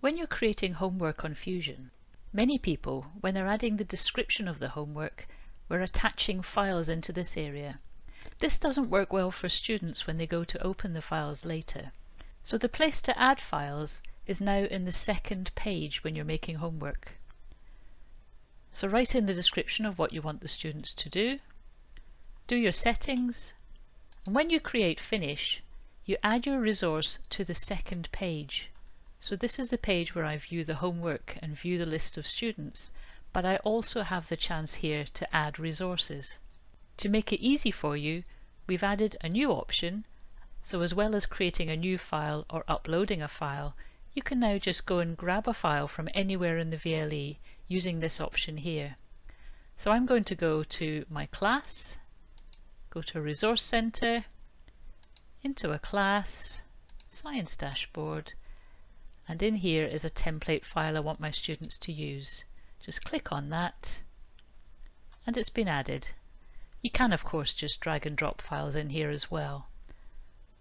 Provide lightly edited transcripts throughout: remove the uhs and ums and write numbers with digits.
When you're creating homework on Fusion, many people, when they're adding the description of the homework, we're attaching files into this area. This doesn't work well for students when they go to open the files later. So the place to add files is now in the second page when you're making homework. So write in the description of what you want the students to do your settings, and when you create Finish, you add your resource to the second page. So this is the page where I view the homework and view the list of students, but I also have the chance here to add resources. To make it easy for you, we've added a new option, so as well as creating a new file or uploading a file, you can now just go and grab a file from anywhere in the VLE using this option here. So I'm going to go to my class, go to Resource Center, into a class, Science Dashboard, and in here is a template file I want my students to use. Just click on that and it's been added. You can of course just drag and drop files in here as well.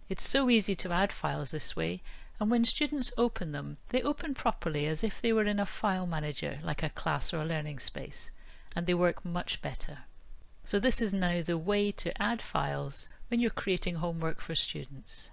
It's so easy to add files this way, and when students open them, they open properly as if they were in a file manager like a class or a learning space, and they work much better. So this is now the way to add files when you're creating homework for students.